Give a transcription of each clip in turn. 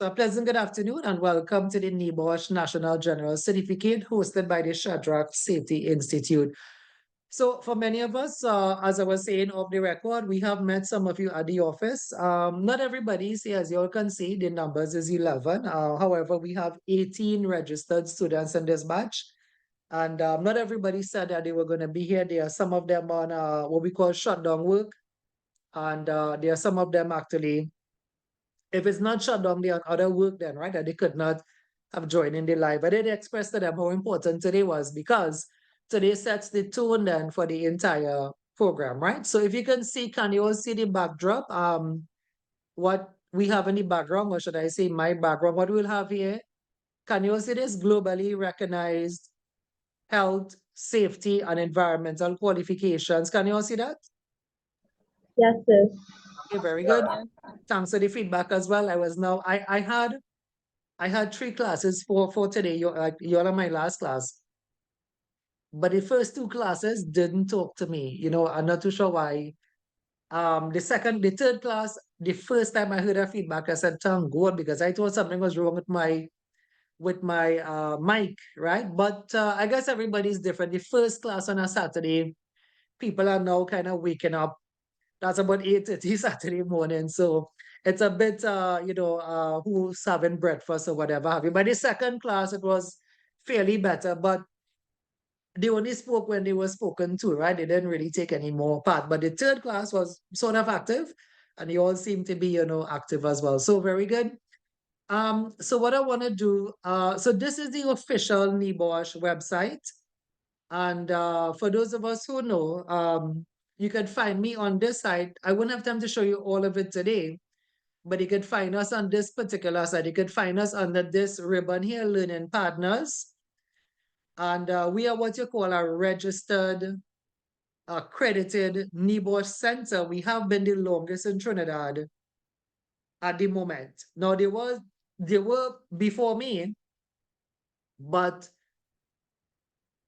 So a pleasant good afternoon and welcome to the NEBOSH National General Certificate hosted by the Shadrach Safety Institute. So for many of us, as I was saying off the record, we have met some of you at the office. Not everybody is here, as you all can see, the numbers is 11. However, we have 18 registered students in this batch. And not everybody said that they were going to be here. There are some of them on what we call shutdown work. And there are some of them actually, if it's not shut down, they're on other work then, right? That they could not have joined in the live. But it expressed to them how important today was because today sets the tone then for the entire program, right? So if you can see, can you all see the backdrop? What we have in the background, or should I say my background, what we'll have here? Can you all see this globally recognized health, safety, and environmental qualifications? Can you all see that? Yes, sir. Okay, very good. Thanks for the feedback as well. I had 3 classes for today. You're on my last class. But the first 2 classes didn't talk to me. I'm not too sure why. The third class, the first time I heard her feedback, I said, thank God, because I thought something was wrong with my mic, right? But I guess everybody's different. The first class on a Saturday, people are now kind of waking up. That's about 8:30 Saturday morning. So it's a bit, who's having breakfast or whatever have you. By the second class, it was fairly better, but they only spoke when they were spoken to, right? They didn't really take any more part. But the third class was sort of active, and they all seemed to be, active as well. So very good. So what I want to do, so this is the official NEBOSH website. And for those of us who know, you can find me on this site. I won't have time to show you all of it today, but you could find us on this particular site. You could find us under this ribbon here, Learning Partners. And we are what you call a registered, accredited NEBOSH center. We have been the longest in Trinidad at the moment. Now, they were before me, but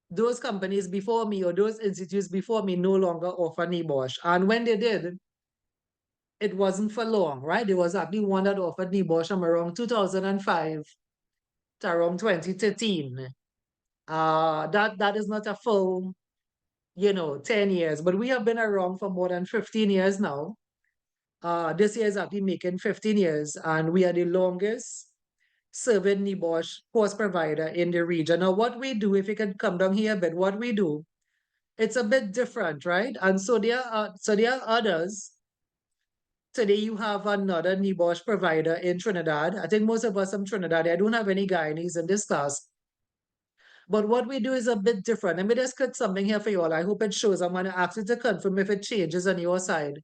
those companies before me or those institutes before me no longer offer NEBOSH. And when they did, it wasn't for long, right? There was actually one that offered NEBOSH from around 2005 to around 2013. That is not a full, 10 years, but we have been around for more than 15 years now. This year is actually making 15 years, and we are the longest serving NEBOSH course provider in the region. Now, what we do, if you can come down here a bit, what we do, it's a bit different, right? And so there are others. Today you have another NEBOSH provider in Trinidad. I think most of us from Trinidad, I don't have any Guyanese in this class. But what we do is a bit different. Let me just cut something here for you all. I hope it shows. I'm going to ask you to confirm if it changes on your side.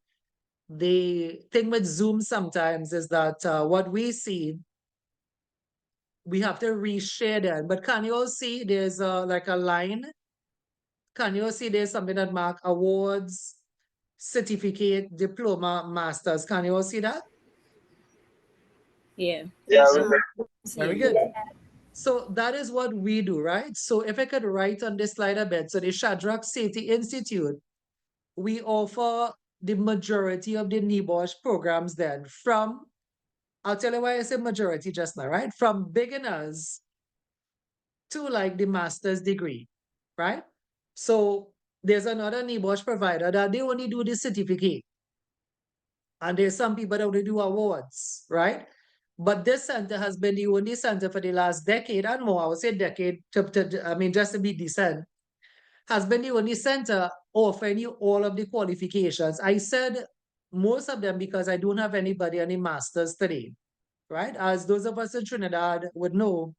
The thing with Zoom sometimes is that what we see, we have to reshare that. But can you all see there's like a line? Can you all see there's something that mark awards, certificate, diploma, masters? Can you all see that? Yeah. Yes, Yeah, sir. Very good. So that is what we do, right? So if I could write on this slide a bit, so the Shadrach Safety Institute, we offer the majority of the NEBOSH programs then from, I'll tell you why I say majority just now, right? From beginners to like the master's degree, right? So there's another NEBOSH provider that they only do the certificate. And there's some people that only do awards, right? But this center has been the only center for the last decade and more, I would say decade, just to be decent, has been the only center offering you all of the qualifications. I said most of them because I don't have anybody on the master's today, right? As those of us in Trinidad would know,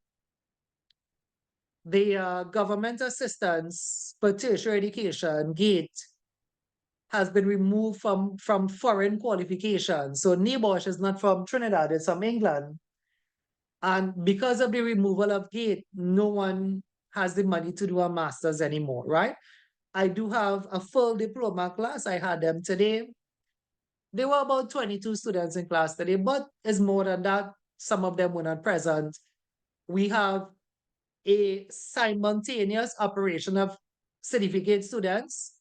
the government assistance for tertiary education, GATE, has been removed from foreign qualifications. So NEBOSH is not from Trinidad, it's from England. And because of the removal of GATE, no one has the money to do a master's anymore, right? I do have a full diploma class. I had them today. There were about 22 students in class today, but it's more than that. Some of them were not present. We have a simultaneous operation of certificate students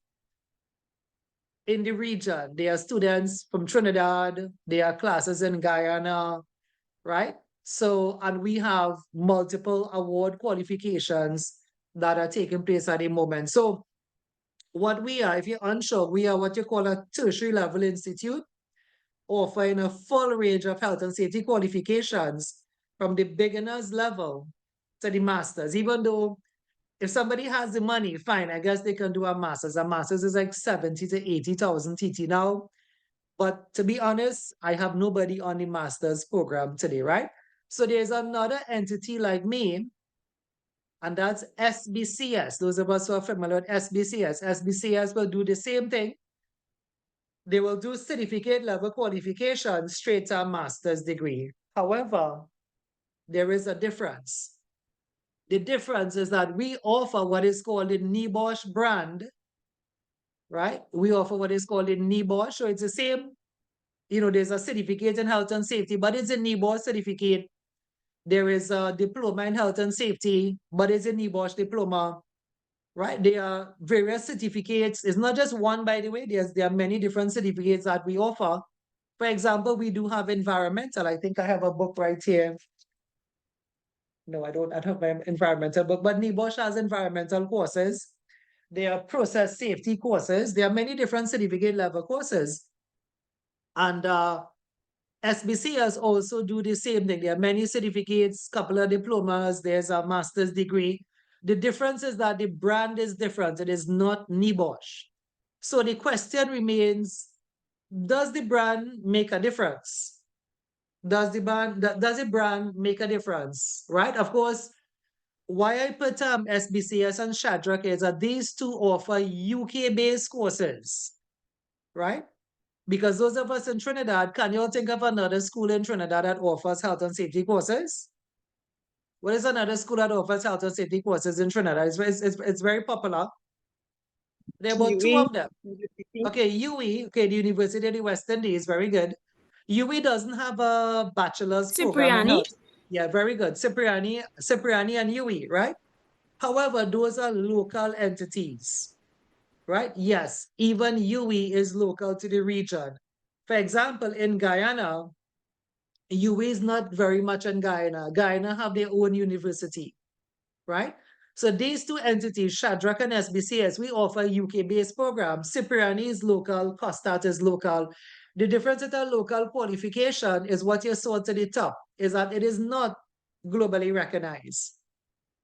in the region. There are students from Trinidad, there are classes in Guyana, right? So, and we have multiple award qualifications that are taking place at the moment. So, what we are, if you're unsure, we are what you call a tertiary level institute, offering a full range of health and safety qualifications from the beginners level to the masters. Even though if somebody has the money, fine, I guess they can do a master's. A master's is like 70 to 80,000 TT now. But to be honest, I have nobody on the master's program today, right? So there's another entity like me, and that's SBCS. Those of us who are familiar with SBCS, SBCS will do the same thing. They will do certificate level qualification straight to a master's degree. However, there is a difference. The difference is that we offer what is called the NEBOSH brand, right? We offer what is called the NEBOSH. So it's the same, there's a certificate in health and safety, but it's a NEBOSH certificate. There is a diploma in health and safety, but it's a NEBOSH diploma, right? There are various certificates. It's not just one, by the way. There are many different certificates that we offer. For example, we do have environmental. I think I have a book right here. No, I don't have my environmental book, but NEBOSH has environmental courses. There are process safety courses. There are many different certificate level courses. And SBCs also do the same thing. There are many certificates, couple of diplomas. There's a master's degree. The difference is that the brand is different. It is not NEBOSH. So the question remains, does the brand make a difference? Does the brand make a difference, right? Of course, why I put SBCS and Shadrach is that these two offer UK-based courses, right? Because those of us in Trinidad, can you all think of another school in Trinidad that offers health and safety courses? What is another school that offers health and safety courses in Trinidad? It's very popular. There are about two of them. Okay, UWI, okay, the University of the West Indies, very good. UWI doesn't have a bachelor's program in Cipriani? health. Yeah, very good. Cipriani and UWI, right? However, those are local entities, right? Yes, even UWI is local to the region. For example, in Guyana, UWI is not very much in Guyana. Guyana have their own university, right? So these two entities, Shadrach and SBCS, we offer UK-based programs. Cipriani is local, COSTAT is local. The difference with a local qualification is what you saw to the top, is that it is not globally recognized.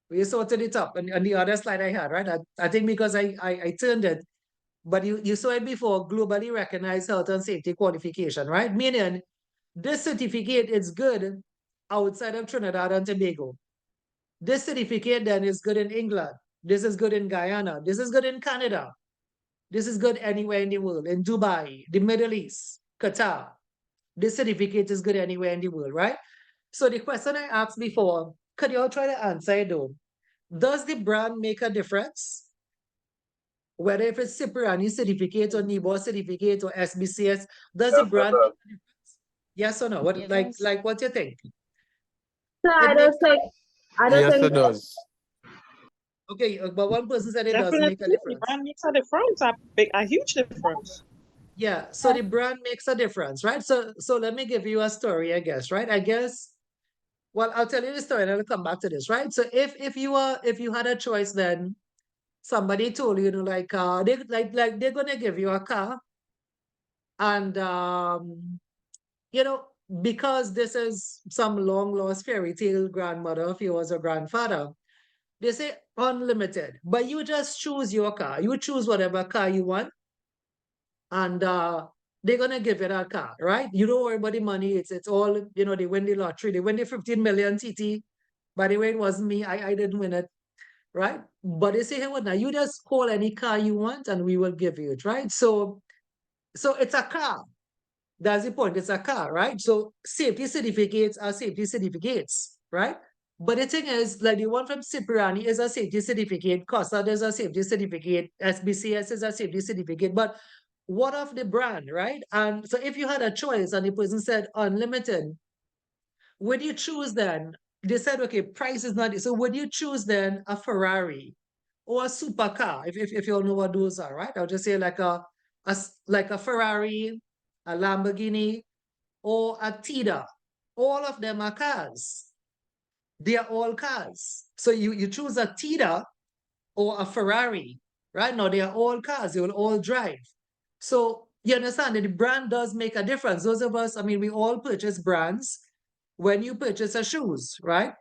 We saw to the top, and the other slide I had, right? I think because I turned it, but you saw it before, globally recognized health and safety qualification, right? Meaning this certificate is good outside of Trinidad and Tobago. This certificate then is good in England. This is good in Guyana. This is good in Canada. This is good anywhere in the world, in Dubai, the Middle East, Qatar. This certificate is good anywhere in the world, right? So the question I asked before, could you all try to answer it though? Does the brand make a difference? Whether if it's Cipriani certificate or NEBOSH certificate or SBCS, does the brand make a difference? Yes or no? What like what do you think? So I don't think. Yes, it does. Okay, but one person said it does Definitely, make a difference. brand makes a difference, a huge difference. Yeah, so the brand makes a difference, right? So let me give you a story, I guess, right? I guess, well, I'll tell you the story and I'll come back to this, right? So if you had a choice, then somebody told you, like they're gonna give you a car, and because this is some long lost fairy tale grandmother of yours or grandfather, they say unlimited, but you just choose your car. You choose whatever car you want, and they're gonna give you that car, right? You don't worry about the money. It's all, they win the lottery. They win the 15 million TT. By the way, it wasn't me. I didn't win it, right? But they say, hey, what now? You just call any car you want and we will give you it, right? So it's a car. That's the point. It's a car, right? So safety certificates are safety certificates, right? But the thing is, like the one from Cipriani is a safety certificate, COSA is a safety certificate, SBCS is a safety certificate, but what of the brand, right? And so if you had a choice and the person said unlimited, would you choose then? They said, okay, price is not, so would you choose then a Ferrari or a supercar, if you all know what those are, right? I'll just say like a Ferrari, a Lamborghini, or a Tida, all of them are cars. They are all cars. So you choose a Tida or a Ferrari, right? Now they are all cars, they will all drive. So you understand that the brand does make a difference. Those of us, I mean, we all purchase brands when you purchase a shoes, right?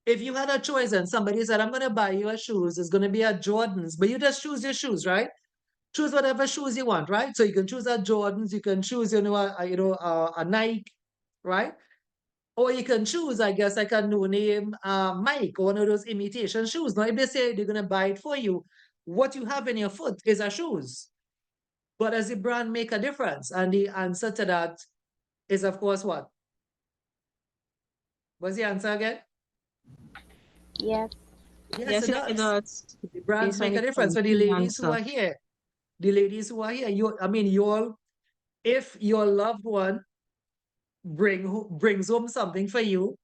If you had a choice and somebody said, I'm going to buy you a shoes, it's going to be a Jordans, but you just choose your shoes, right? Choose whatever shoes you want, right? So you can choose a Jordans, you can choose, a Nike, right? Or you can choose, I guess, like a no-name Mike or one of those imitation shoes. Now, if they say they're going to buy it for you, what you have in your foot is a shoes. But does the brand make a difference? And the answer to that is, of course, what? What's the answer again? Yes. Yes, it it does. does. The brands Yes, make a when it difference. comes For the to the ladies who are here, if your loved one brings home something for you,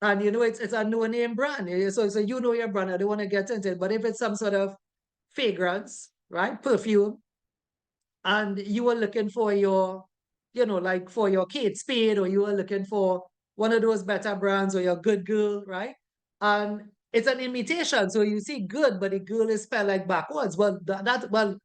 and it's a no-name brand, so you know your brand. I don't want to get into it, but if it's some sort of fragrance, right, perfume, and you were looking for your, like for your Kate Spade, or you were looking for one of those better brands, or your Good Girl, right? And it's an imitation, so you see good, but the girl is spelled like backwards. Well, well,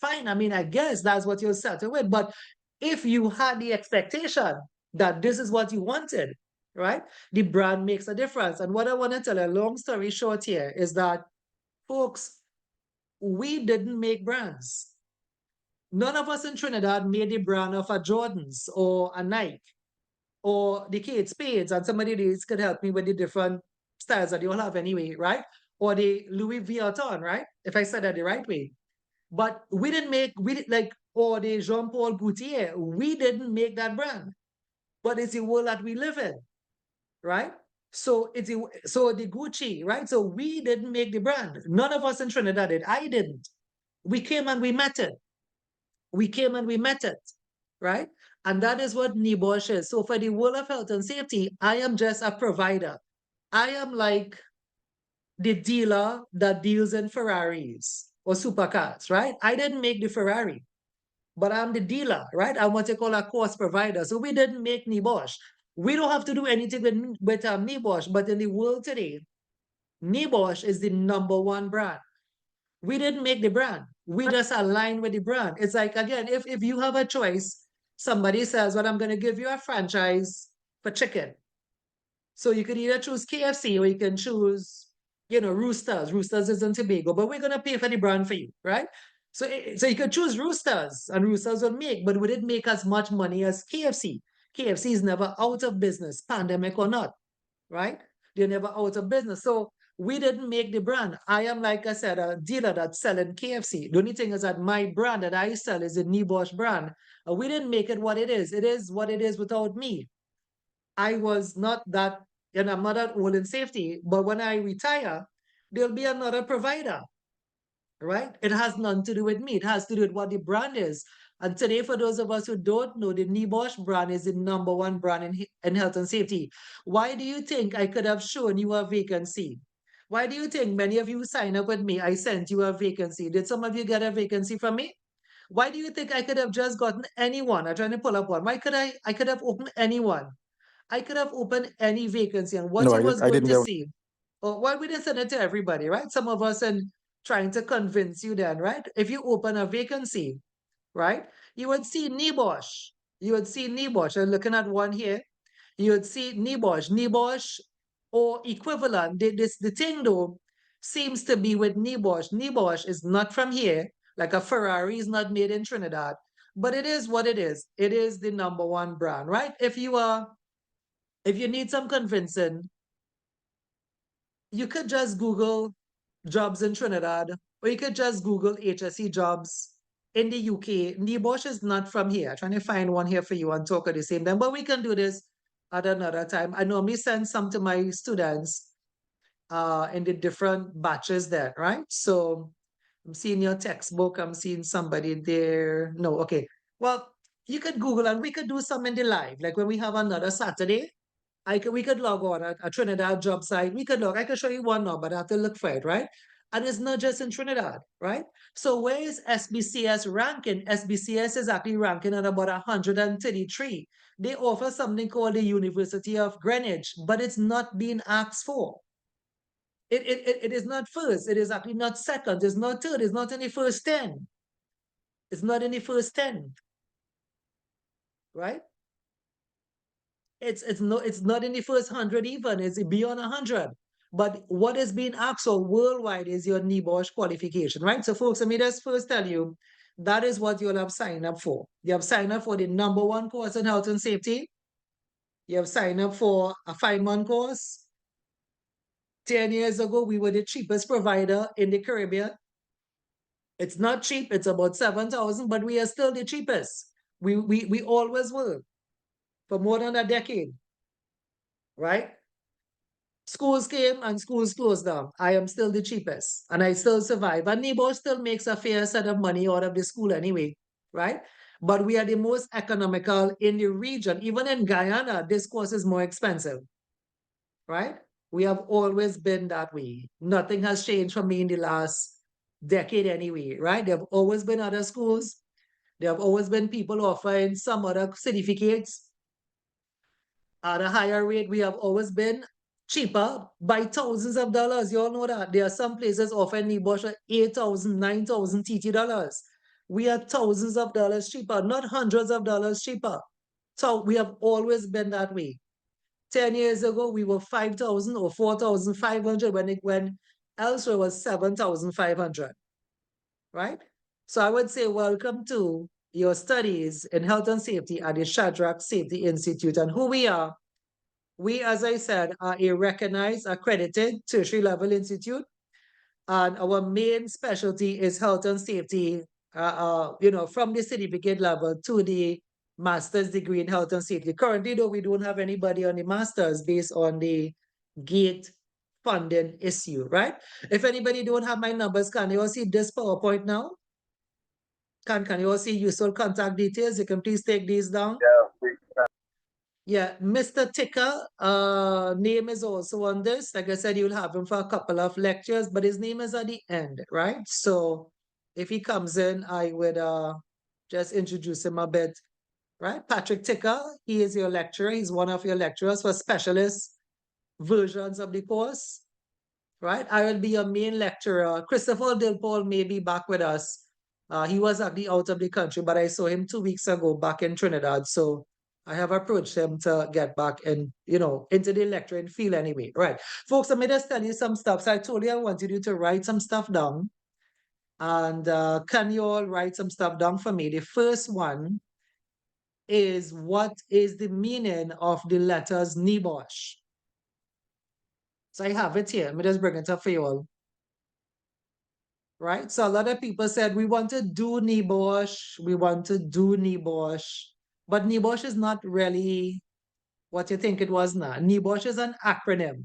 fine. I mean, I guess that's what you're settled with. But if you had the expectation that this is what you wanted, right? The brand makes a difference. And what I want to tell a long story short here is that, folks, we didn't make brands. None of us in Trinidad made the brand of a Jordans or a Nike or the Kate Spades, and somebody else could help me with the different styles that you all have anyway, right? Or the Louis Vuitton, right? If I said that the right way. But or the Jean-Paul Gaultier, we didn't make that brand. But it's the world that we live in, right? So so the Gucci, right? So we didn't make the brand. None of us in Trinidad did. I didn't. We came and we met it. Right? And that is what NEBOSH is. So for the world of health and safety, I am just a provider. I am like the dealer that deals in Ferraris or supercars, right? I didn't make the Ferrari, but I'm the dealer, right? I'm what you call a cost provider. So we didn't make NEBOSH. We don't have to do anything with NEBOSH, but in the world today, NEBOSH is the #1 brand. We didn't make the brand. We just align with the brand. It's like, again, if you have a choice, somebody says, well, I'm going to give you a franchise for chicken. So you could either choose KFC or you can choose, Roosters. Roosters is in Tobago, but we're going to pay for the brand for you, right? So you could choose Roosters, and Roosters will make, but would it make as much money as KFC? KFC is never out of business, pandemic or not, right? They're never out of business. So we didn't make the brand. I am, like I said, a dealer that's selling KFC. The only thing is that my brand that I sell is the NEBOSH brand. We didn't make it what it is. It is what it is without me. I was not that, and I'm not that old in safety, but when I retire, there'll be another provider, right? It has nothing to do with me. It has to do with what the brand is. And today, for those of us who don't know, the NEBOSH brand is the #1 brand in health and safety. Why do you think I could have shown you a vacancy? Why do you think many of you sign up with me? I sent you a vacancy. Did some of you get a vacancy from me? Why do you think I could have just gotten anyone? I'm trying to pull up one. Why could I could have opened anyone. I could have opened any vacancy, and what No, you was I going didn't to get. see. Or why we didn't send it to everybody, right? Some of us and trying to convince you then, right? If you open a vacancy, right? You would see NEBOSH. You would see NEBOSH. I'm looking at one here. You would see NEBOSH. NEBOSH or equivalent. The thing though seems to be with NEBOSH. NEBOSH is not from here. Like a Ferrari is not made in Trinidad, but it is what it is. It is the #1 brand, right? If you need some convincing, you could just Google jobs in Trinidad, or you could just Google HSE jobs in the UK. NEBOSH is not from here. I'm trying to find one here for you and talk at the same time, but we can do this at another time. I normally send some to my students in the different batches there, right? So I'm seeing your textbook. I'm seeing somebody there. No, okay. Well, you could Google and we could do some in the live. Like when we have another Saturday, we could log on a Trinidad job site. I could show you one now, but I have to look for it, right? And it's not just in Trinidad, right? So where is SBCS ranking? SBCS is actually ranking at about 133. They offer something called the University of Greenwich, but it's not being asked for. It is not first. It is actually not second. It's not third. It's not in the first 10. It's not in the first 10, right? It's not in the first 100 even. It's beyond 100. But what is being asked for worldwide is your NEBOSH qualification, right? So folks, let me just first tell you, that is what you'll have signed up for. You have signed up for the #1 course in health and safety. You have signed up for a 5-month course. 10 years ago, we were the cheapest provider in the Caribbean. It's not cheap, it's about 7,000, but we are still the cheapest. We always were for more than a decade, right? Schools came and schools closed down. I am still the cheapest and I still survive. And NEBOSH still makes a fair set of money out of the school anyway, right? But we are the most economical in the region. Even in Guyana, this course is more expensive, right? We have always been that way. Nothing has changed for me in the last decade anyway, right? There have always been other schools. There have always been people offering some other certificates at a higher rate. We have always been cheaper by thousands of dollars. You all know that. There are some places offering NEBOSH at 8,000, 9,000 TT dollars. We are thousands of dollars cheaper, not hundreds of dollars cheaper. So we have always been that way. 10 years ago, we were 5,000 or 4,500 when elsewhere was 7,500, right? So I would say welcome to your studies in health and safety at the Shadrach Safety Institute. And who we are, we, as I said, are a recognized, accredited tertiary level institute. And our main specialty is health and safety, from the certificate level to the master's degree in health and safety. Currently, though, we don't have anybody on the master's based on the GATE funding issue, right? If anybody don't have my numbers, can you all see this PowerPoint now? Can you all see useful contact details? You can please take these down. Yeah, Mr. Ticker, name is also on this. Like I said, you'll have him for a couple of lectures, but his name is at the end, right? So if he comes in, I would just introduce him a bit, right? Patrick Ticker, he is your lecturer. He's one of your lecturers for specialist versions of the course, right? I will be your main lecturer. Christopher Dilpole may be back with us. He was actually out of the country, but I saw him 2 weeks ago back in Trinidad. So I have approached him to get back and, into the lecturing field anyway. Right. Folks, let me just tell you some stuff. So I told you I wanted you to write some stuff down. And can you all write some stuff down for me? The first one is, what is the meaning of the letters NEBOSH? So I have it here. Let me just bring it up for you all. Right? So a lot of people said, we want to do NEBOSH, we want to do NEBOSH, but NEBOSH is not really what you think it was now. NEBOSH is an acronym.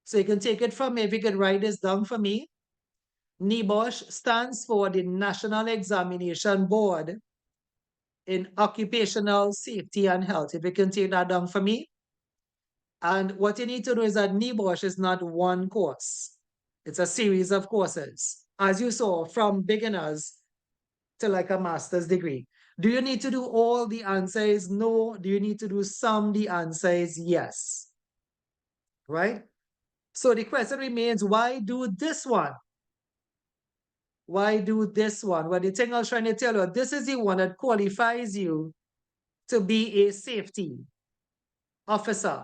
So you can take it from me, if you could write this down for me. NEBOSH stands for the National Examination Board in Occupational Safety and Health. If you can take that down for me. And what you need to know is that NEBOSH is not one course. It's a series of courses, as you saw, from beginners to like a master's degree. Do you need to do all? The answer is no. Do you need to do some? The answer is yes. Right? So the question remains, why do this one? Why do this one? Well, the thing I was trying to tell you, this is the one that qualifies you to be a safety officer,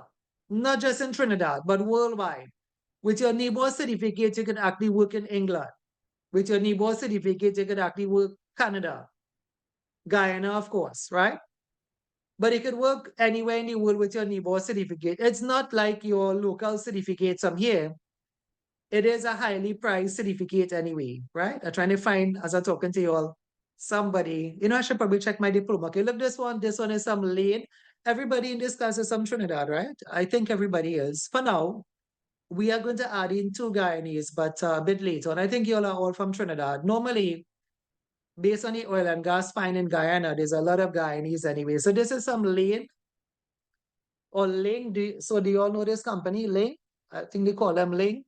not just in Trinidad, but worldwide. With your NEBOSH certificate, you can actually work in England. With your NEBOSH certificate, you can actually work Canada, Guyana, of course, right? But you could work anywhere in the world with your NEBOSH certificate. It's not like your local certificates from here. It is a highly prized certificate anyway, right? I'm trying to find, as I'm talking to you all, somebody, I should probably check my diploma. Okay, look, this one is some lane. Everybody in this class is from Trinidad, right? I think everybody is. For now, we are going to add in 2 Guyanese, but a bit later. And I think you all are all from Trinidad. Normally, based on the oil and gas find in Guyana, there's a lot of Guyanese anyway. So this is some lane or Ling. Do you all know this company, Ling? I think they call them Ling.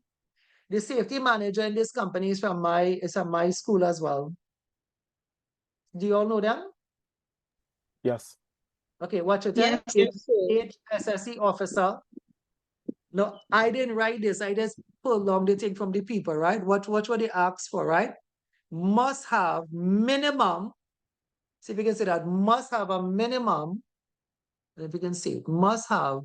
The safety manager in this company is from my school as well. Do you all know them? Yes. Okay, watch it. Yes, It's HSSE officer. No, I didn't write this. I just pulled along the thing from the people, right? What they asked for, right? Must have minimum. See if you can see that. Must have a minimum. If you can see it, must have.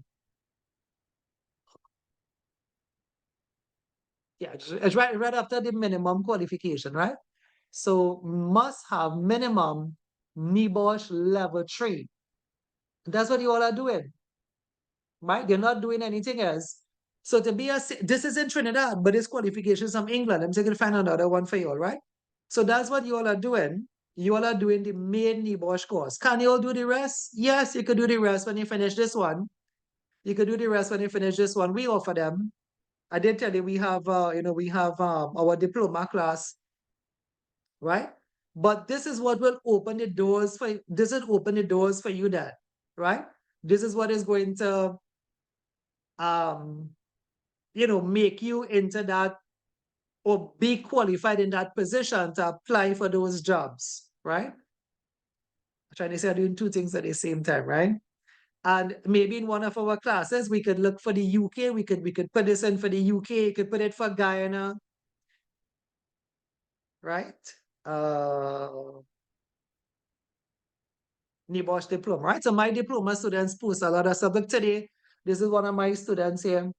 Yeah, it's right after the minimum qualification, right? So must have minimum NEBOSH level 3. That's what you all are doing, right? You're not doing anything else. So to be this is in Trinidad, but this qualification is from England. I'm going to find another one for you all, right? So that's what you all are doing. You all are doing the main NEBOSH course. Can you all do the rest? Yes, you could do the rest when you finish this one. You could do the rest when you finish this one. We offer them. I did tell you we have, we have our diploma class, right? But this is what will open the doors for you. This will open the doors for you, that, right? This is what is going to, make you into that or be qualified in that position to apply for those jobs, right? I'm trying to say I'm doing two things at the same time, right? And maybe in one of our classes, we could look for the UK. We could put this in for the UK. You could put it for Guyana, right? NEBOSH diploma, right? So my diploma students post a lot of stuff. Look today, this is one of my students here.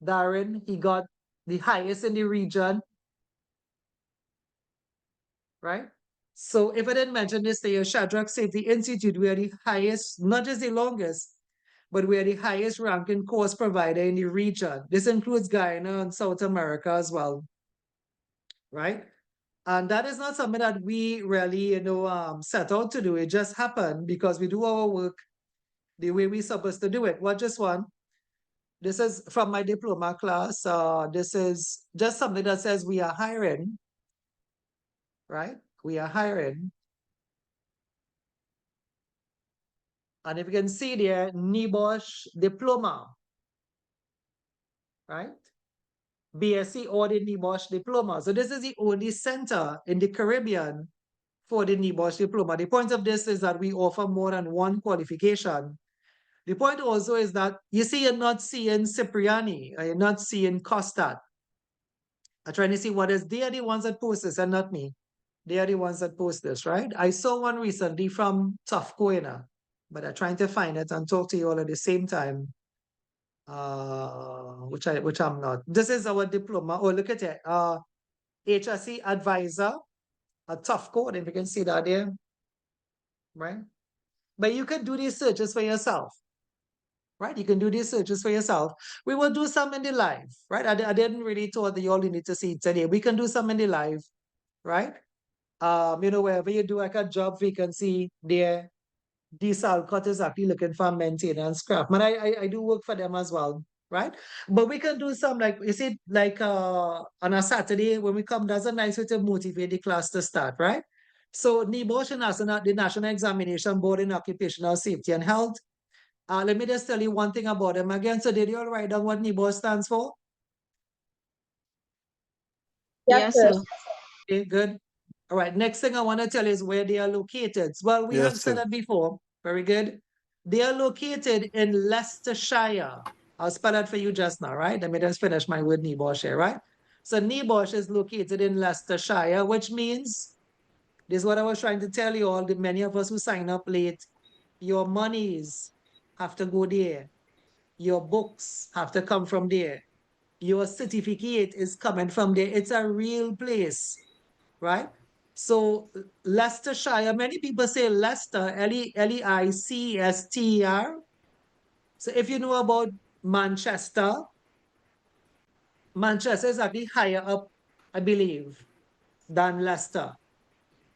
Darren, he got the highest in the region, right? So if I didn't mention this to you, Shadrach Safety Institute, we are the highest, not just the longest, but we are the highest ranking course provider in the region. This includes Guyana and South America as well, right? And that is not something that we really, set out to do. It just happened because we do our work the way we're supposed to do it. What just one? This is from my diploma class. This is just something that says we are hiring, right? We are hiring. And if you can see there, NEBOSH diploma, right? BSc or the NEBOSH diploma. So this is the only center in the Caribbean for the NEBOSH diploma. The point of this is that we offer more than one qualification. The point also is that you see, you're not seeing Cipriani, or you're not seeing Costat. I'm trying to see what is, they are the ones that post this and not me. They are the ones that post this, right? I saw one recently from Tufcoina, but I'm trying to find it and talk to you all at the same time. Which I'm not. This is our diploma. Oh, look at it. HSE advisor, a tough code, if you can see that there, right? But you can do these searches for yourself, right? You can do these searches for yourself. We will do some in the live, right? I didn't really thought that you all need to see it today. We can do some in the live, right? Wherever you do like a job vacancy there, this Alcott is actually looking for maintenance craft. But I do work for them as well, right? But we can do some, like, you see, like on a Saturday when we come, that's a nice way to motivate the class to start, right? So NEBOSH and the National Examination Board in Occupational Safety and Health. Let me just tell you one thing about them again. So did you all write down what NEBOSH stands for? Yes, sir. Okay, good. All right, next thing I want to tell you is where they are located. Well, we have said that before. Very good. They are located in Leicestershire. I'll spell that for you just now, right? Let me just finish my word NEBOSH here, right? So NEBOSH is located in Leicestershire, which means, this is what I was trying to tell you all, the many of us who sign up late, your monies have to go there. Your books have to come from there. Your certificate is coming from there. It's a real place, right? So Leicestershire, many people say Leicester, Leicester. So if you know about Manchester, Manchester is actually higher up, I believe, than Leicester,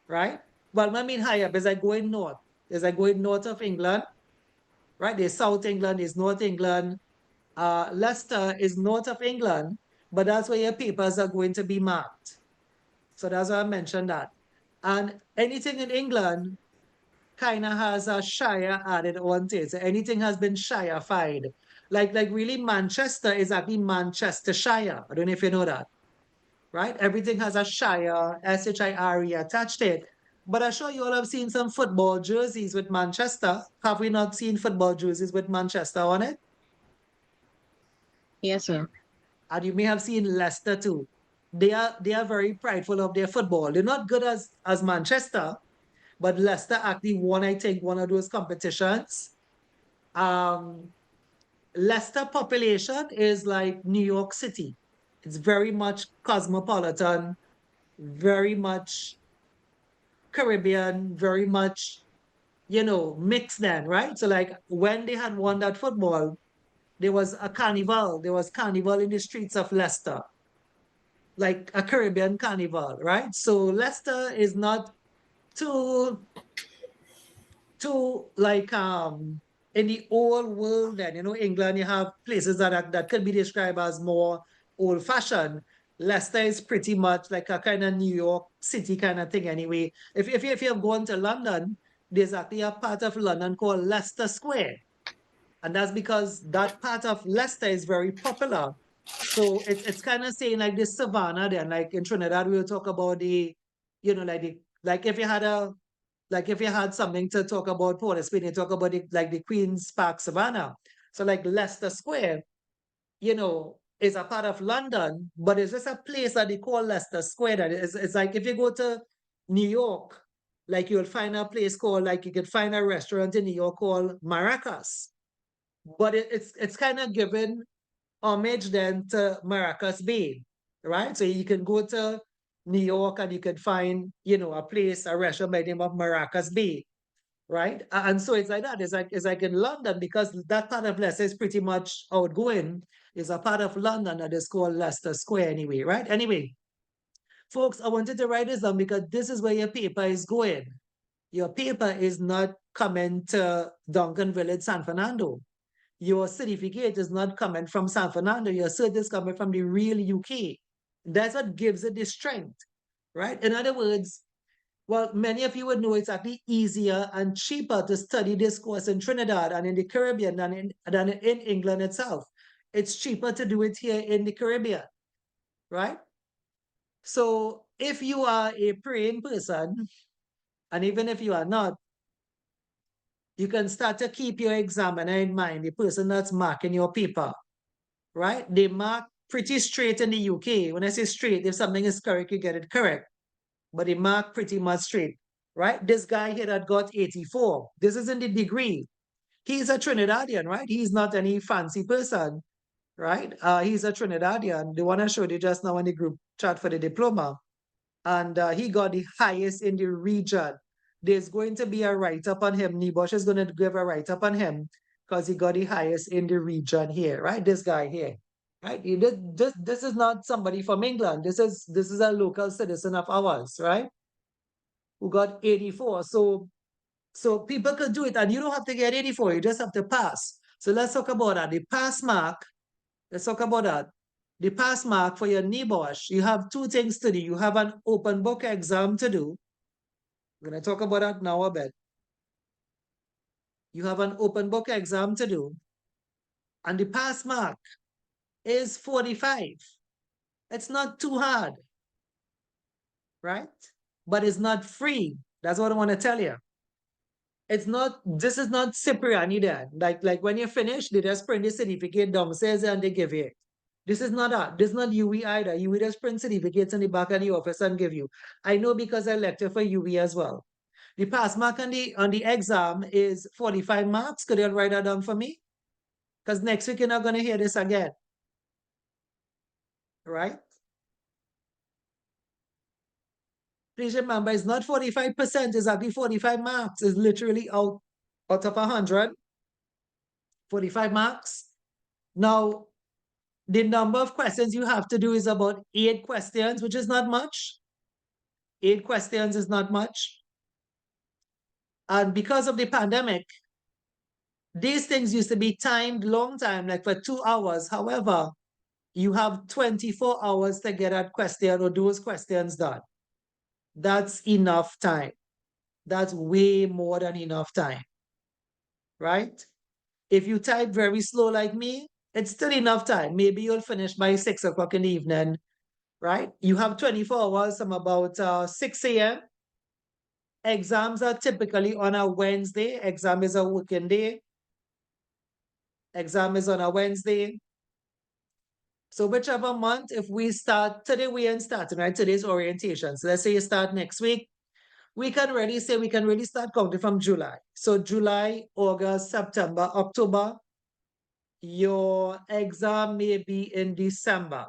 right? Well, I mean higher up is like going north. Is like going north of England, right? There's South England, there's North England. Leicester is north of England, but that's where your papers are going to be marked. So that's why I mentioned that. And anything in England, kind of has a Shire added onto it. So anything has been Shirefied. Like really Manchester is actually Manchestershire. I don't know if you know that, right? Everything has a Shire, S-H-I-R-E attached to it. But I'm sure you all have seen some football jerseys with Manchester. Have we not seen football jerseys with Manchester on it? Yes, sir. And you may have seen Leicester too. They are very prideful of their football. They're not good as Manchester, but Leicester actually won, I think, one of those competitions. Um, Leicester population is like New York City. It's very much cosmopolitan, very much Caribbean, very much, mixed then, right? So like when they had won that football, there was a carnival. There was carnival in the streets of Leicester, like a Caribbean carnival, right? So Leicester is not too like in the old world then, England, you have places that could be described as more old-fashioned. Leicester is pretty much like a kind of New York City kind of thing anyway. If you have gone to London, there's actually a part of London called Leicester Square. And that's because that part of Leicester is very popular. So it's kind of saying like this savannah then, like in Trinidad, we'll talk about like if you had something to talk about Port of Spain, you talk about the Queen's Park Savannah. So like Leicester Square, is a part of London, but it's just a place that they call Leicester Square. That it's like if you go to New York, like you'll find a place called, like you could find a restaurant in New York called Maracas. But it's kind of given homage then to Maracas Bay, right? So you can go to New York and you can find, a place, a restaurant by the name of Maracas Bay, right? And so it's like that. It's like in London, because that part of Leicester is pretty much outgoing. Is a part of London that is called Leicester Square anyway, right? Anyway, folks, I wanted to write this down because this is where your paper is going. Your paper is not coming to Duncan Village, San Fernando. Your certificate is not coming from San Fernando. Your cert is coming from the real UK. That's what gives it the strength, right? In other words, well, many of you would know it's actually easier and cheaper to study this course in Trinidad and in the Caribbean than in England itself. It's cheaper to do it here in the Caribbean, right? So if you are a praying person, and even if you are not, you can start to keep your examiner in mind, the person that's marking your paper, right? They mark pretty straight in the UK. When I say straight, if something is correct, you get it correct. But they mark pretty much straight, right? This guy here that got 84, this isn't the degree. He's a Trinidadian, right? He's not any fancy person, right? He's a Trinidadian. The one I showed you just now in the group chat for the diploma. And he got the highest in the region. There's going to be a write-up on him. NEBOSH is going to give a write-up on him because he got the highest in the region here, right? This guy here, right? This is not somebody from England. This is a local citizen of ours, right? Who got 84. So people could do it, and you don't have to get 84. You just have to pass. So let's talk about that. The pass mark. Let's talk about that. The pass mark for your NEBOSH, you have two things to do. You have an open book exam to do. We're going to talk about that now a bit. You have an open book exam to do. And the pass mark is 45. It's not too hard, right? But it's not free. That's what I want to tell you. This is not Cipriani then. Like when you finish, they just print the certificate downstairs and they give you it. This is not that. This is not UE either. UE just print certificates in the back of the office and give you. I know because I lecture for UE as well. The pass mark on the exam is 45 marks. Could you write that down for me? Because next week you're not going to hear this again. Right? Please remember, it's not 45%, it's actually 45 marks. It's literally out of 100. 45 marks. Now, the number of questions you have to do is about 8 questions, which is not much. 8 questions is not much. And because of the pandemic, these things used to be timed long time, like for 2 hours. However, you have 24 hours to get that question or those questions done. That's enough time. That's way more than enough time, right? If you type very slow like me, it's still enough time. Maybe you'll finish by 6 o'clock in the evening, right? You have 24 hours from about 6 a.m. Exams are typically on a Wednesday. Exam is a working day. Exam is on a Wednesday. So whichever month, if we start, today we ain't starting, right? Today's orientation. So let's say you start next week. We can really say we can really start counting from July. So July, August, September, October. Your exam may be in December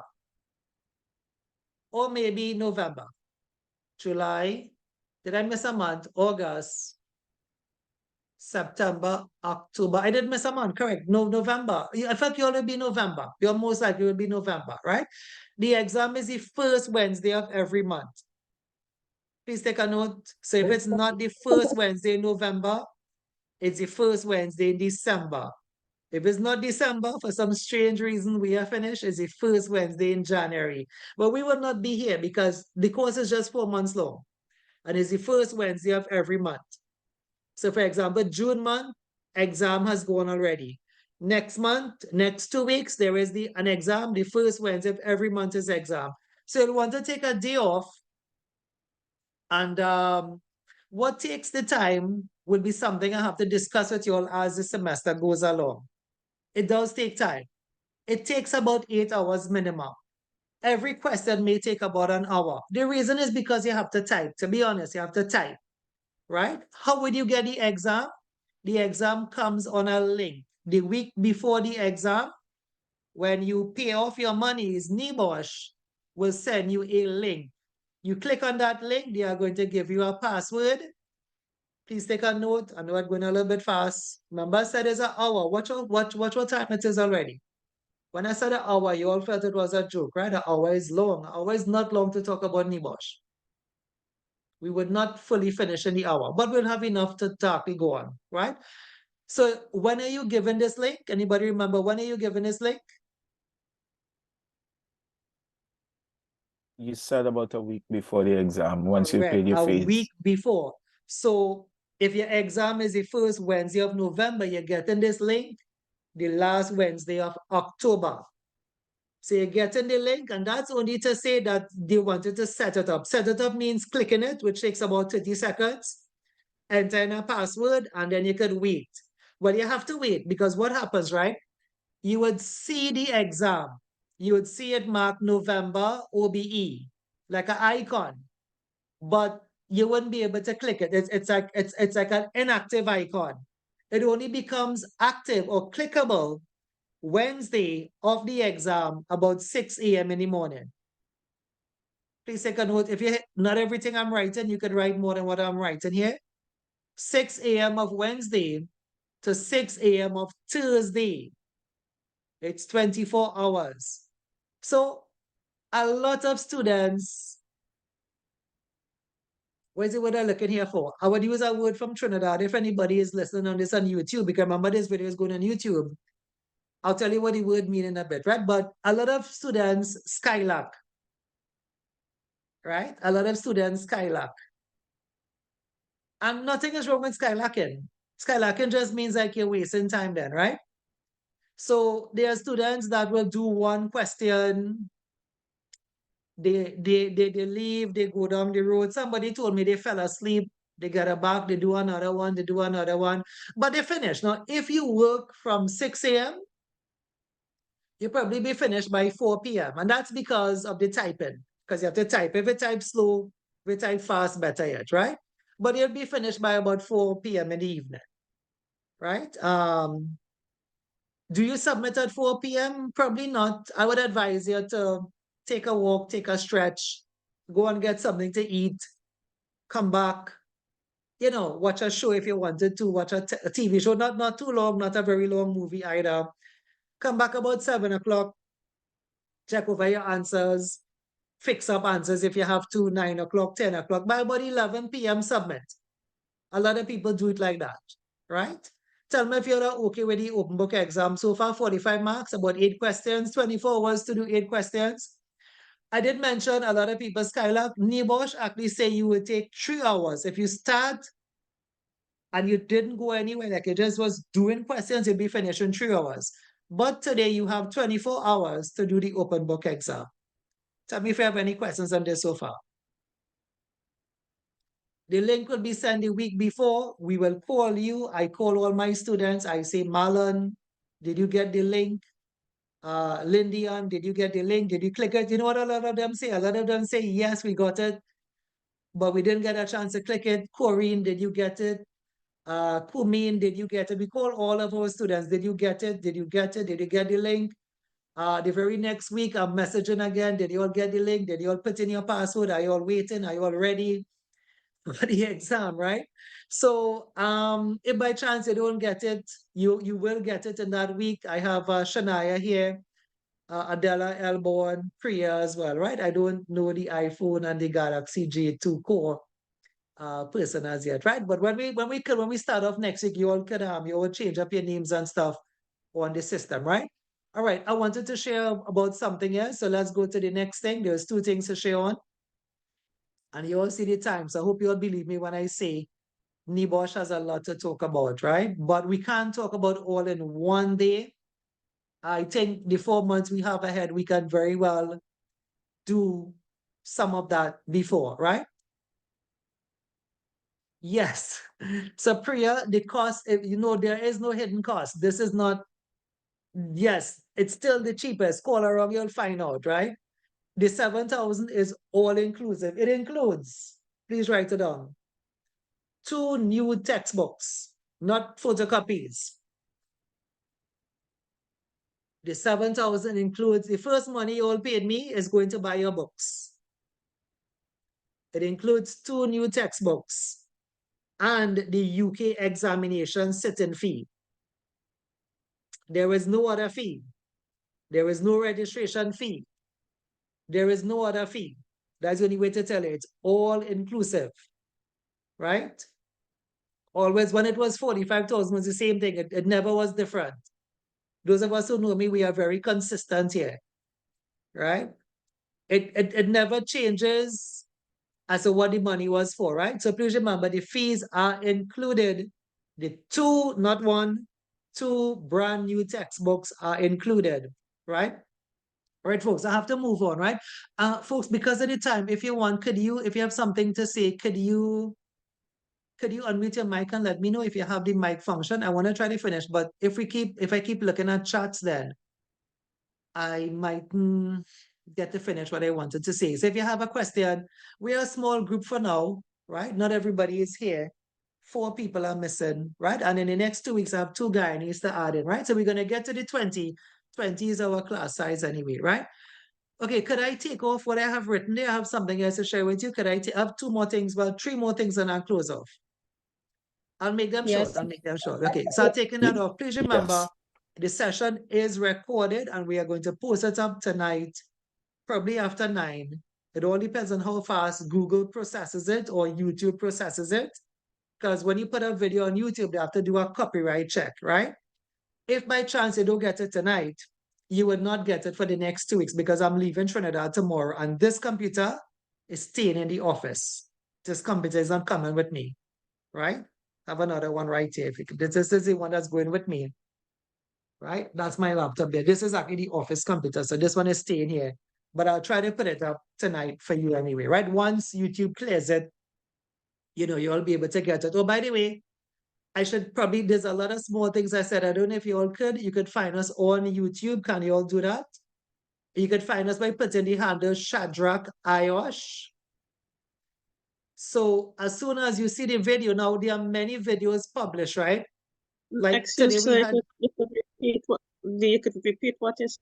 or maybe November. July, did I miss a month? August, September, October. I did miss a month, correct. No, November. I thought you will be November. You're most likely will be November, right? The exam is the first Wednesday of every month. Please take a note. So if it's not the first Wednesday in November, it's the first Wednesday in December. If it's not December, for some strange reason, we are finished, it's the first Wednesday in January. But we will not be here because the course is just 4 months long. And it's the first Wednesday of every month. So for example, June month, exam has gone already. Next month, next 2 weeks, there is an exam. The first Wednesday of every month is exam. So you'll want to take a day off. And what takes the time will be something I have to discuss with you all as the semester goes along. It does take time. It takes about 8 hours minimum. Every question may take about an hour. The reason is because you have to type. To be honest, you have to type, right? How would you get the exam? The exam comes on a link. The week before the exam, when you pay off your monies, NEBOSH will send you a link. You click on that link, they are going to give you a password. Please take a note. I know I'm going a little bit fast. Remember I said it's an hour. Watch what time it is already. When I said an hour, you all felt it was a joke, right? An hour is long. An hour is not long to talk about NEBOSH. We would not fully finish in the hour, but we'll have enough to talk and go on, right? So when are you given this link? Anybody remember when are you given this link? You said about a week before the exam, once you Correct, paid your a fees. week before. So if your exam is the first Wednesday of November, you're getting this link the last Wednesday of October. So you're getting the link, and that's only to say that they wanted to set it up. Set it up means clicking it, which takes about 30 seconds, enter in a password, and then you could wait. Well, you have to wait because what happens, right? You would see the exam. You would see it marked November OBE, like an icon, but you wouldn't be able to click it. It's like an inactive icon. It only becomes active or clickable Wednesday of the exam about 6 a.m. in the morning. Please take a note. If you not everything I'm writing, you could write more than what I'm writing here. 6 a.m. of Wednesday to 6 a.m. of Thursday. It's 24 hours. So a lot of students, what is it what I'm looking here for? I would use a word from Trinidad if anybody is listening on this on YouTube, because remember this video is going on YouTube. I'll tell you what the word means in a bit, right? But a lot of students skylark, right? A lot of students skylark. And nothing is wrong with skylarking. Skylarking just means like you're wasting time then, right? So there are students that will do one question, they leave, they go down the road. Somebody told me they fell asleep, they get back, they do another one, they do another one, but they finish. Now, if you work from 6 a.m., you probably be finished by 4 p.m. And that's because of the typing, because you have to type. If you type slow, if you type fast, better yet, right? But you'll be finished by about 4 p.m. in the evening, right? Do you submit at 4 p.m.? Probably not. I would advise you to take a walk, take a stretch, go and get something to eat, come back, watch a show if you wanted to, watch a TV show, not too long, not a very long movie either. Come back about 7 o'clock, check over your answers, fix up answers if you have to, 9 o'clock, 10 o'clock. By about 11 p.m., submit. A lot of people do it like that, right? Tell me if you're okay with the open book exam. So far, 45 marks, about 8 questions, 24 hours to do 8 questions. I did mention a lot of people skylark. NEBOSH actually say you will take 3 hours. If you start and you didn't go anywhere, like you just was doing questions, you'd be finished in 3 hours. But today you have 24 hours to do the open book exam. Tell me if you have any questions on this so far. The link will be sent the week before. We will call you. I call all my students. I say, Marlon, did you get the link? Lindian, did you get the link? Did you click it? You know what a lot of them say? A lot of them say, yes, we got it, but we didn't get a chance to click it. Corinne, did you get it? Kumin, did you get it? We call all of our students. Did you get it? Did you get it? Did you get the link? The very next week, I'm messaging again. Did you all get the link? Did you all put in your password? Are you all waiting? Are you all ready for the exam, right? So if by chance you don't get it, you will get it in that week. I have Shania here, Adela Elborn, Priya as well, right? I don't know the iPhone and the Galaxy J2 core person as yet, right? But when we start off next week, you all will change up your names and stuff on the system, right? All right, I wanted to share about something else. So let's go to the next thing. There's 2 things to share on. And you all see the time. So I hope you all believe me when I say NEBOSH has a lot to talk about, right? But we can't talk about all in one day. I think the 4 months we have ahead, we can very well do some of that before, right? Yes. So Priya, the cost, there is no hidden cost. This is not, yes, it's still the cheapest. Call around, you'll find out, right? The 7,000 is all inclusive. It includes, please write it down, 2 new textbooks, not photocopies. The 7,000 includes, the first money you all paid me is going to buy your books. It includes 2 new textbooks and the UK examination sit-in fee. There is no other fee. There is no registration fee. There is no other fee. That's the only way to tell you. It's all inclusive, right? Always when it was 45,000 was the same thing. It never was different. Those of us who know me, we are very consistent here, right? It never changes as to what the money was for, right? So please remember the fees are included. The 2, not 1, 2 brand new textbooks are included, right? All right, folks, I have to move on, right? Folks, because of the time, if you want, if you have something to say, could you unmute your mic and let me know if you have the mic function? I want to try to finish, but if I keep looking at chats, then I might get to finish what I wanted to say. So if you have a question, we are a small group for now, right? Not everybody is here. 4 people are missing, right? And in the next 2 weeks, I have 2 Guyanese to add in, right? So we're going to get to the 20. 20 is our class size anyway, right? Okay, could I take off what I have written there? I have something else to share with you. Could I have 2 more things? Well, 3 more things and I'll close off. I'll make them Yes. short. I'll make them short. Okay, so I'm taking that off. Please remember, the session is recorded and we are going to post it up tonight, probably after 9. It all depends on how fast Google processes it or YouTube processes it. Because when you put a video on YouTube, they have to do a copyright check, right? If by chance you don't get it tonight, you would not get it for the next 2 weeks because I'm leaving Trinidad tomorrow and this computer is staying in the office. This computer is not coming with me, right? I have another one right here. This is the one that's going with me, right? That's my laptop there. This is actually the office computer. So this one is staying here, but I'll try to put it up tonight for you anyway, right? Once YouTube clears it, you'll be able to get it. Oh, by the way, there's a lot of small things I said. I don't know if you all you could find us on YouTube. Can you all do that? You could find us by putting the handle Shadrach Ayosh. So as soon as you see the video, now there are many videos published, right? Like Excuse today we had you could repeat what is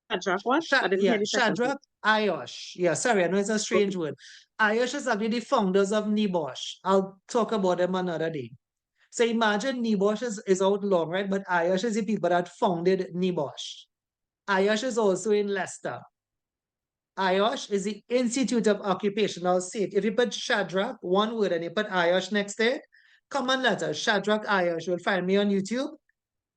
Shadrach what? I didn't hear the second Shadrach Ayosh. Yeah, sorry, I know it's a strange word. Ayosh is actually the founders of NEBOSH. I'll talk about them another day. So imagine NEBOSH is out long, right? But Ayosh is the people that founded NEBOSH. Ayosh is also in Leicester. Ayosh is the Institute of Occupational Safety. If you put Shadrach, one word, and you put Ayosh next to it, common letter, Shadrach Ayosh. You'll find me on YouTube.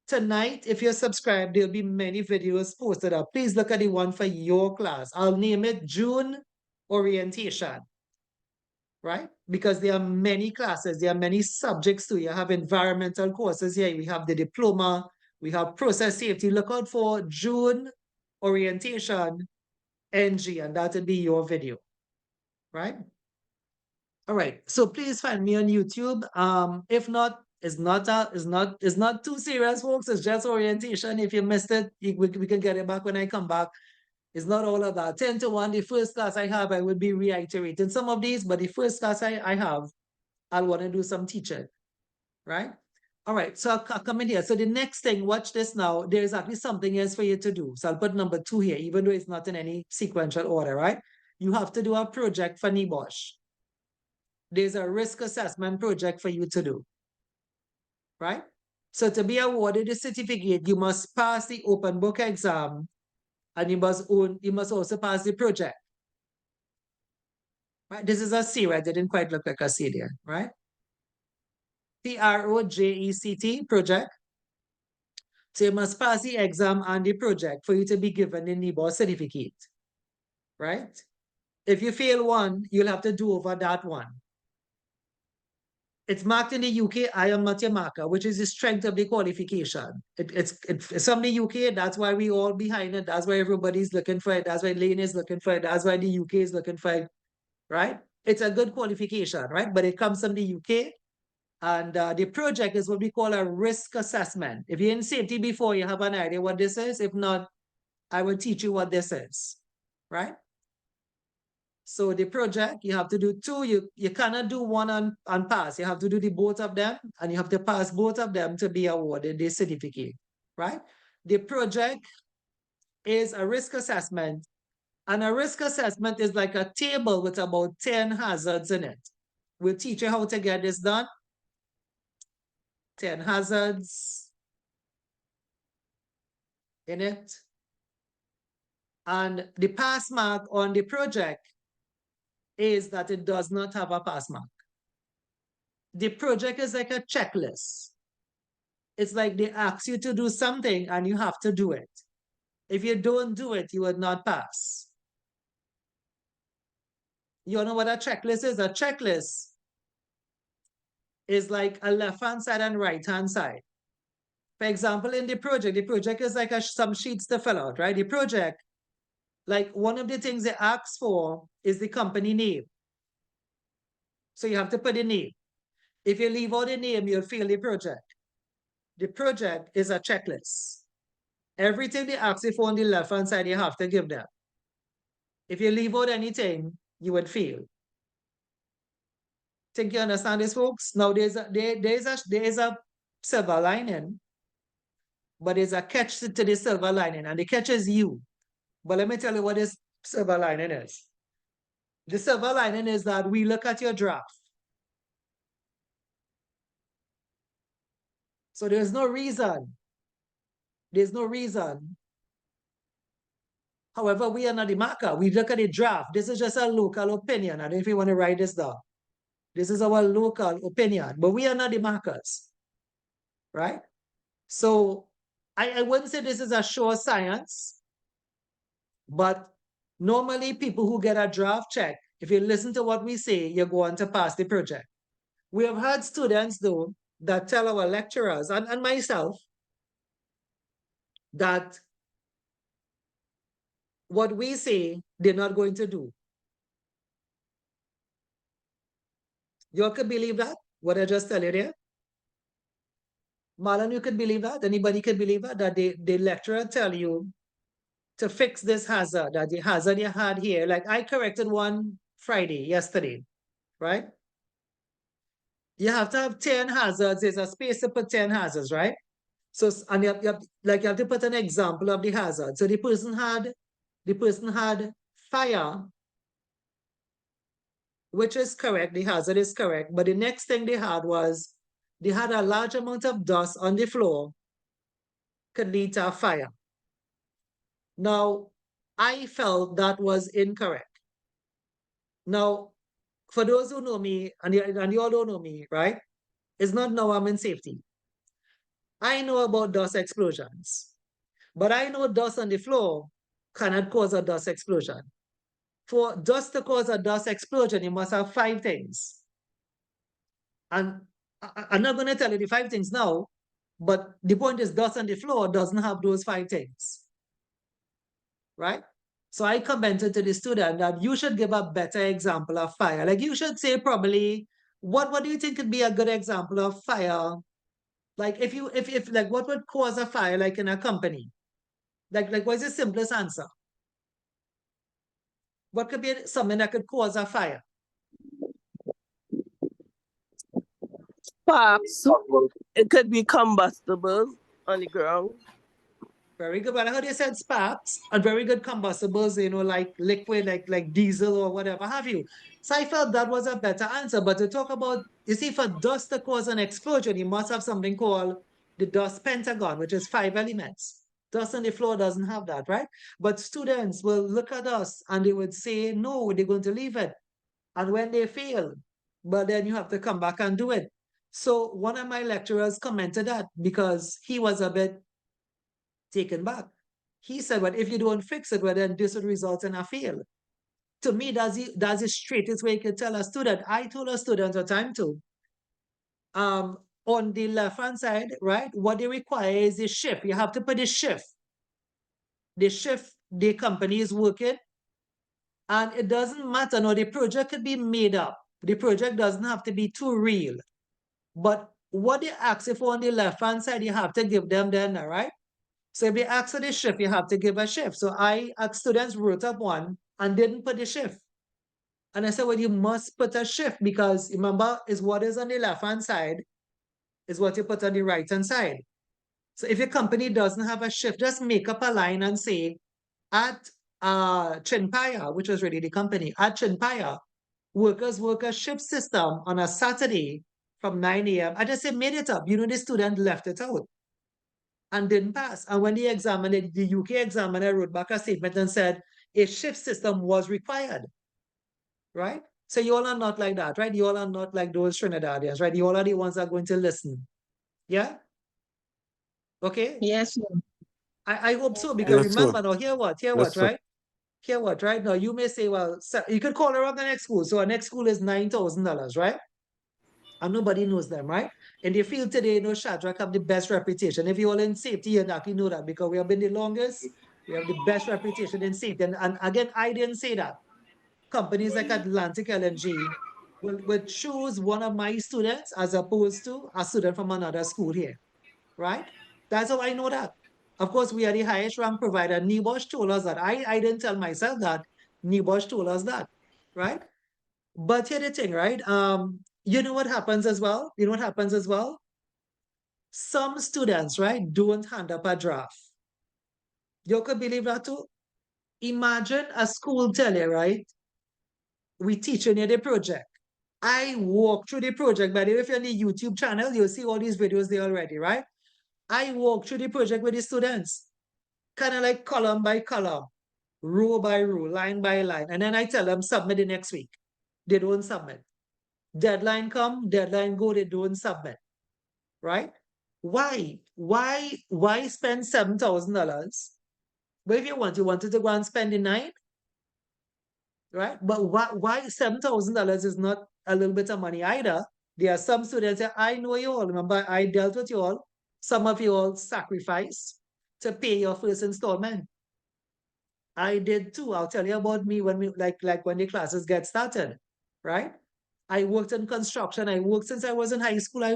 Tonight, if you're subscribed, there'll be many videos posted up. Please look at the one for your class. I'll name it June Orientation. right? Because there are many classes, there are many subjects too. You have environmental courses here, we have the diploma, we have process safety. Look out for June orientation NG, and that would be your video, right? All right, so please find me on YouTube. If not, it's not too serious, folks. It's just orientation. If you missed it, we can get it back when I come back. It's not all of that. 10 to 1, the first class I have, I will be reiterating some of these, but the first class I have, I'll want to do some teaching, right? All right, so I'll come in here. So the next thing, watch this now. There's actually something else for you to do. So I'll put number 2 here, even though it's not in any sequential order, right? You have to do a project for NEBOSH. There's a risk assessment project for you to do, right? So to be awarded the certificate, you must pass the open book exam, and you must also pass the project. Right? This is a C, right? Didn't quite look like a C there, right? project, project. So you must pass the exam and the project for you to be given the NEBOSH certificate, right? If you fail one, you'll have to do over that one. It's marked in the UK, I am not your marker, which is the strength of the qualification. It's from the UK, that's why we all behind it. That's why everybody's looking for it. That's why Lane is looking for it. That's why the UK is looking for it, right? It's a good qualification, right? But it comes from the UK. And the project is what we call a risk assessment. If you're in safety before, you have an idea what this is. If not, I will teach you what this is, right? So the project, you have to do 2. You cannot do one and pass. You have to do the both of them, and you have to pass both of them to be awarded the certificate, right? The project is a risk assessment, and a risk assessment is like a table with about 10 hazards in it. We'll teach you how to get this done. 10 hazards in it. And the pass mark on the project is that it does not have a pass mark. The project is like a checklist. It's like they ask you to do something and you have to do it. If you don't do it, you would not pass. You know what a checklist is? A checklist is like a left-hand side and right-hand side. For example, in the project is like some sheets to fill out, right? The project, like one of the things they ask for is the company name. So you have to put the name. If you leave out the name, you'll fail the project. The project is a checklist. Everything they ask you for on the left-hand side, you have to give them. If you leave out anything, you would fail. Think you understand this, folks? Now there is a silver lining, but there's a catch to the silver lining, and the catch is you. But let me tell you what this silver lining is. The silver lining is that we look at your draft. So there's no reason. There's no reason. However, we are not the marker. We look at the draft. This is just a local opinion. I don't know if you want to write this down. This is our local opinion, but we are not the markers, right? So I wouldn't say this is a sure science, but normally people who get a draft check, if you listen to what we say, you're going to pass the project. We have had students, though, that tell our lecturers and myself that what we say, they're not going to do. You all could believe that? What I just tell you there? Marlon, you could believe that? Anybody could believe that? That the lecturer tell you to fix this hazard, that the hazard you had here, like I corrected one yesterday, right? You have to have 10 hazards. There's a space to put 10 hazards, right? So, and you have to put an example of the hazard. So the person had fire, which is correct, the hazard is correct, but the next thing they had was, they had a large amount of dust on the floor, could lead to a fire. Now, I felt that was incorrect. Now, for those who know me, and you all don't know me, right? It's not now I'm in safety. I know about dust explosions, but I know dust on the floor cannot cause a dust explosion. For dust to cause a dust explosion, you must have 5 things. And I'm not going to tell you the 5 things now, but the point is dust on the floor doesn't have those 5 things. Right? So I commented to the student that you should give a better example of fire. Like you should say probably, what do you think could be a good example of fire? Like if like what would cause a fire like in a company? Like what is the simplest answer? What could be something that could cause a fire? Sparks. It could be combustibles on the ground. Very good. Well, I heard you said sparks and very good combustibles, like liquid, like diesel or whatever have you. So I felt that was a better answer. But to talk about, you see, for dust to cause an explosion, you must have something called the dust pentagon, which is 5 elements. Dust on the floor doesn't have that, right? But students will look at us and they would say, no, they're going to leave it. And when they fail, but then you have to come back and do it. So one of my lecturers commented that because he was a bit taken back. He said, well, if you don't fix it, well, then this would result in a fail. To me, that's the straightest way you could tell a student. I told a student a time too. On the left-hand side, right, what they require is a shift. You have to put a shift. The shift the company is working. And it doesn't matter. No, the project could be made up. The project doesn't have to be too real. But what they ask you for on the left-hand side, you have to give them then, right? So if they ask for the shift, you have to give a shift. So I asked students wrote up one and didn't put the shift. And I said, well, you must put a shift because remember, is what is on the left-hand side is what you put on the right-hand side. So if your company doesn't have a shift, just make up a line and say, at Chinpaya, which was really the company, at Chinpaya, workers work a shift system on a Saturday from 9 a.m. I just said, made it up. The student left it out and didn't pass. And when they examined it, the UK examiner wrote back a statement and said a shift system was required, right? So you all are not like that, right? You all are not like those Trinidadians, right? You all are the ones that are going to listen. Yeah? Okay? Yes, ma'am. I hope so, because Yes, remember sir. now, hear what, Yes, sir. right? Hear what, right? Now you may say, well, you could call her up the next school. So our next school is $9,000, right? And nobody knows them, right? In the field today, Shadrach have the best reputation. If you're all in safety, you actually know that because we have been the longest, we have the best reputation in safety. And again, I didn't say that. Companies like Atlantic LNG will choose one of my students as opposed to a student from another school here, right? That's how I know that. Of course, we are the highest rank provider. NEBOSH told us that. I didn't tell myself that. NEBOSH told us that, right? But here's the thing, right? You know what happens as well? You know what happens as well? Some students, right, don't hand up a draft. You could believe that too? Imagine a school tell you, right? We teaching you the project. I walk through the project. By the way, if you're on the YouTube channel, you'll see all these videos there already, right? I walk through the project with the students, kind of like column by column, row by row, line by line. And then I tell them, submit the next week. They don't submit. Deadline come, deadline go, they don't submit, right? Why? Why spend $7,000? But if you wanted to go and spend the night, right? But why $7,000 is not a little bit of money either. There are some students that I know you all. Remember, I dealt with you all. Some of you all sacrifice to pay your first installment. I did too. I'll tell you about me when we like when the classes get started, right? I worked in construction. I worked since I was in high school. I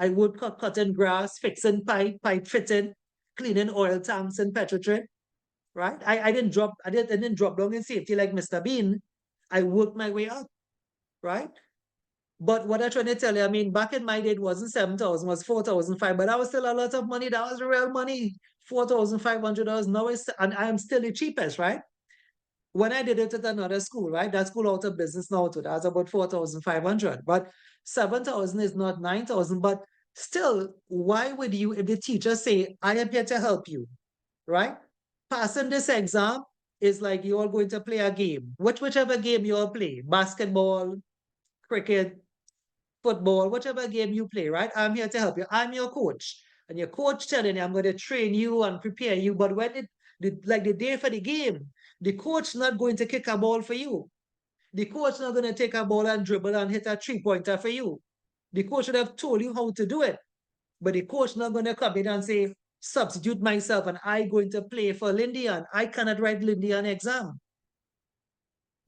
worked cutting grass, fixing pipe fitting, cleaning oil tanks in Petrotrade, right? I didn't drop down in safety like Mr. Bean. I worked my way up, right? But what I'm trying to tell you, I mean, back in my day, it wasn't 7,000, it was 4,500, but that was still a lot of money. That was real money, $4,500. Now and I am still the cheapest, right? When I did it at another school, right? That school out of business now too. That's about 4,500. But 7,000 is not 9,000. But still, why would you, if the teacher say, I am here to help you, right? Passing this exam is like you're all going to play a game. Whichever game you all play, basketball, cricket, football, whichever game you play, right? I'm here to help you. I'm your coach. And your coach telling you, I'm going to train you and prepare you. But when like the day for the game, the coach not going to kick a ball for you. The coach not going to take a ball and dribble and hit a three-pointer for you. The coach should have told you how to do it. But the coach not going to come in and say, substitute myself and I going to play for Lindian. I cannot write Lindian exam.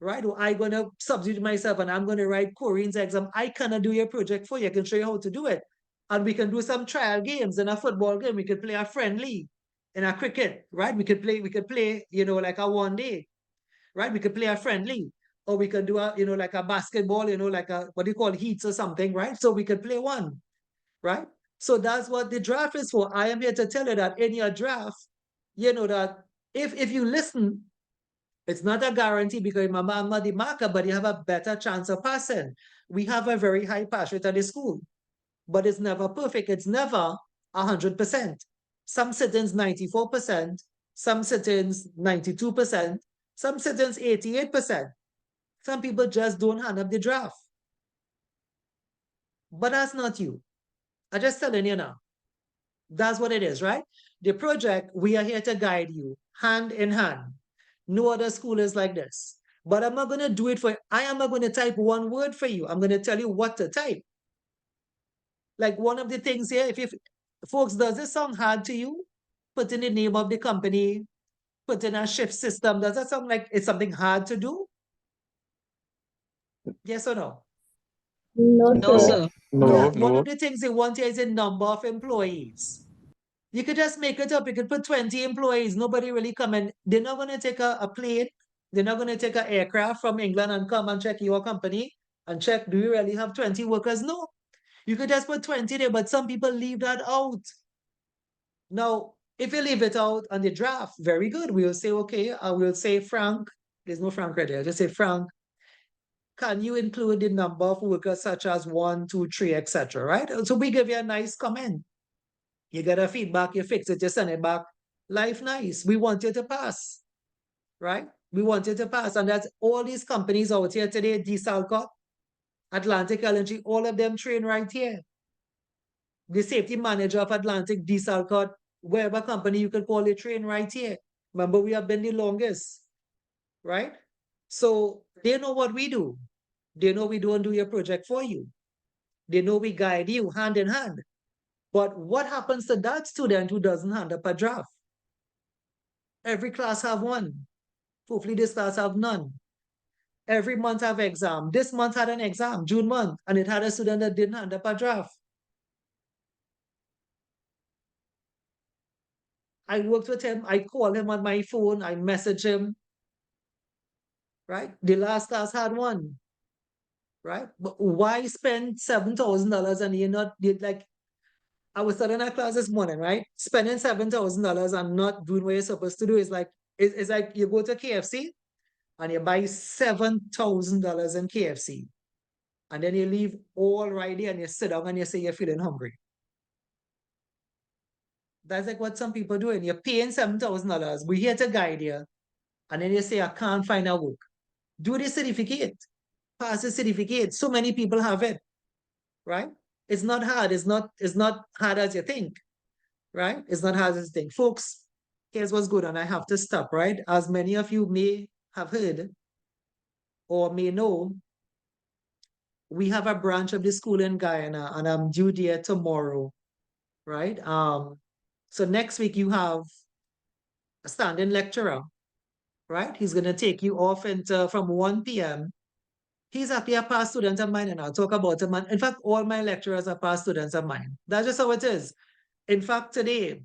Right? Or I going to substitute myself and I'm going to write Corinne's exam. I cannot do your project for you. I can show you how to do it. And we can do some trial games in a football game. We could play a friendly in a cricket, right? We could play, you know, like a one day, right? We could play a friendly. Or we could do a, you know, like a basketball, you know, like a, what do you call heats or something, right? So we could play one, right? So that's what the draft is for. I am here to tell you that in your draft, you know, that if you listen, it's not a guarantee because remember, I'm not the marker, but you have a better chance of passing. We have a very high pass rate at the school, but it's never perfect. It's never 100%. Some sit-ins 94%, some sit-ins 92%, some sit-ins 88%. Some people just don't hand up the draft. But that's not you. I'm just telling you now. That's what it is, right? The project, we are here to guide you hand in hand. No other school is like this. But I'm not going to do it for you. I am not going to type one word for you. I'm going to tell you what to type. Like one of the things here, if folks, does this sound hard to you? Put in the name of the company, put in a shift system. Does that sound like it's something hard to do? Yes or no? No, No, sir. sir. No, One of the things they want here is a number of employees. You could just make it up. You could put 20 employees. Nobody really come in. They're not going to take a plane. They're not going to take an aircraft from England and come and check your company and check, do you really have 20 workers? No. You could just put 20 there, but some people leave that out. Now, if you leave it out on the draft, very good. We'll say, okay, we'll say Frank. There's no Frank right there. Just say Frank. Can you include the number of workers such as 1, 2, 3, etc. Right? So we give you a nice comment. You get a feedback, you fix it, you send it back. Life nice. We want you to pass. Right? We want you to pass. And that's all these companies out here today, DSALCOT, Atlantic LNG, all of them train right here. The safety manager of Atlantic, DSALCOT, wherever company you could call it, train right here. Remember, we have been the longest. Right? So they know what we do. They know we don't do your project for you. They know we guide you hand in hand. But what happens to that student who doesn't hand up a draft? Every class have one. Hopefully this class have none. Every month have exam. This month had an exam, June month, and it had a student that didn't hand up a draft. I worked with him. I called him on my phone. I messaged him. Right? The last class had one. Right? But why spend $7,000 and you're not, like, I was studying that class this morning, right? Spending $7,000 and not doing what you're supposed to do is like, it's like you go to KFC and you buy $7,000 in KFC. And then you leave all right there and you sit down and you say you're feeling hungry. That's like what some people do. And you're paying $7,000. We're here to guide you. And then you say, I can't find a work. Do the certificate. Pass the certificate. So many people have it. Right? It's not hard. It's not hard as you think. Right? It's not hard as you think. Folks, here's what's good. And I have to stop, right? As many of you may have heard or may know, we have a branch of the school in Guyana and I'm due there tomorrow, right? So next week you have a standing lecturer, right? He's going to take you off into from 1 p.m. He's actually a past student of mine and I'll talk about him. In fact, all my lecturers are past students of mine. That's just how it is. In fact, today,